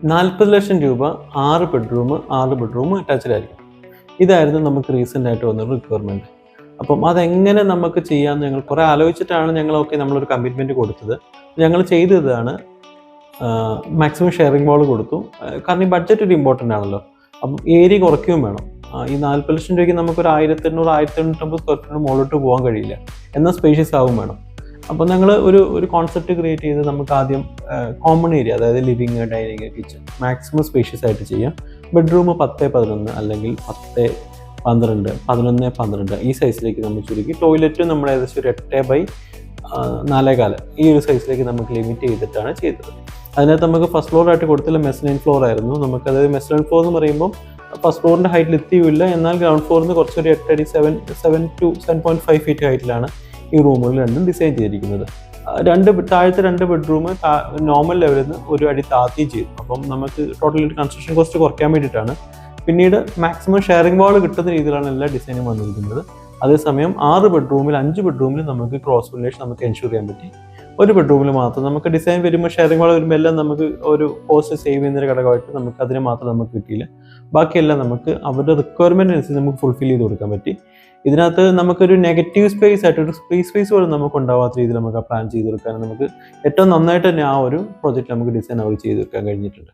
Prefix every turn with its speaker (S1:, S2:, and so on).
S1: 40 ലക്ഷം രൂപ 6 bedroom attached ആയിരിക്കും. ഇതായിരുന്നു നമുക്ക് റീസെൻ്റ് ആയിട്ട് വന്നൊരു റിക്വയർമെൻറ്റ്. അപ്പം അതെങ്ങനെ നമുക്ക് ചെയ്യാമെന്ന് ഞങ്ങൾ കുറേ ആലോചിച്ചിട്ടാണ് നമ്മളൊരു കമ്മിറ്റ്മെൻറ്റ് കൊടുത്തത്. ഞങ്ങൾ ചെയ്തതാണ് മാക്സിമം ഷെയറിംഗ് വാൾ കൊടുത്തു. കാരണം ഈ ബഡ്ജറ്റ് ഒരു ഇമ്പോർട്ടൻ്റ് ആണല്ലോ. അപ്പം ഏരിയ കുറയ്ക്കുകയും വേണം. ഈ 40 ലക്ഷം രൂപയ്ക്ക് നമുക്കൊരു 1800-1850 സ്ക്വയർ ഫീറ്റിന് മുകളിലോട്ട് പോകാൻ കഴിയില്ല. എന്നാൽ സ്പേഷ്യസ് ആവും വേണം. അപ്പോൾ ഞങ്ങൾ ഒരു കോൺസെപ്റ്റ് ക്രിയേറ്റ് ചെയ്ത് നമുക്ക് ആദ്യം കോമൺ ഏരിയ, അതായത് living, dining, kitchen maximum spacious ആയിട്ട് ചെയ്യാം. ബെഡ്റൂം 10-11 അല്ലെങ്കിൽ 10-12, 11-12 ഈ സൈസിലേക്ക് നമ്മൾ ചുരുക്കി. ടോയ്ലറ്റ് നമ്മൾ ഏകദേശം ഒരു 8/4 ഈ ഒരു സൈസിലേക്ക് നമുക്ക് ലിമിറ്റ് ചെയ്തിട്ടാണ് ചെയ്തത്. അതിനകത്ത് നമുക്ക് ഫസ്റ്റ് ഫ്ലോർ ആയിട്ട് കൊടുത്തില്ല, മെസ്ലൈൻ ഫ്ലോർ ആയിരുന്നു. അതായത് മെസ്ലൈൻ ഫ്ലോർ എന്ന് പറയുമ്പോൾ ഫസ്റ്റ് ഫ്ലോറിൻ്റെ ഹൈറ്റിൽ എത്തിയില്ല, എന്നാൽ ഗ്രൗണ്ട് ഫ്ലോറിൽ നിന്ന് കുറച്ചൊരു 8 അടി 7.5 ഫീറ്റ് ഹൈറ്റിലാണ് ഈ റൂമുകൾ രണ്ടും ഡിസൈൻ ചെയ്തിരിക്കുന്നത്. താഴത്തെ 2 ബെഡ്റൂം നോർമൽ ലെവലിൽ നിന്ന് 1 അടി താഴ്ത്തിയും ചെയ്തു. അപ്പം നമുക്ക് ടോട്ടൽ കൺസ്ട്രക്ഷൻ കോസ്റ്റ് കുറയ്ക്കാൻ വേണ്ടിയിട്ടാണ്. പിന്നീട് മാക്സിമം ഷെയറിംഗ് വാൾ കിട്ടുന്ന രീതിയിലാണ് എല്ലാ ഡിസൈനും വന്നിരിക്കുന്നത്. അതേസമയം 5 ബെഡ്റൂമിൽ നമുക്ക് ക്രോസ് വെന്റിലേഷൻ നമുക്ക് എൻഷുർ ചെയ്യാൻ പറ്റി. 1 ബെഡ്റൂമിൽ മാത്രം നമുക്ക് ഡിസൈൻ വരുമ്പോൾ, ഷെയറിംഗ് വാൾ വരുമ്പോൾ എല്ലാം നമുക്ക് ഒരു കോസ്റ്റ് സേവ് ചെയ്യുന്നൊരു ഘടകമായിട്ട് നമുക്ക് അതിന് മാത്രം നമുക്ക് കിട്ടിയില്ല. ബാക്കിയെല്ലാം നമുക്ക് അവരുടെ റിക്വയർമെൻറ്റ് അനുസരിച്ച് നമുക്ക് ഫുൾഫിൽ ചെയ്ത് കൊടുക്കാൻ പറ്റി. ഇതിനകത്ത് നമുക്കൊരു നെഗറ്റീവ് സ്പേസ് ആയിട്ട് ഒരു സ്പേസ് പോലും നമുക്ക് ഉണ്ടാവാത്ത രീതിയിൽ നമുക്ക് പ്ലാൻ ചെയ്ത് കൊടുക്കാൻ നമുക്ക് ഏറ്റവും നന്നായിട്ട് തന്നെ ആ ഒരു പ്രോജക്റ്റ് നമുക്ക് ഡിസൈൻ അവർ ചെയ്ത് വെക്കാൻ കഴിഞ്ഞിട്ടുണ്ട്.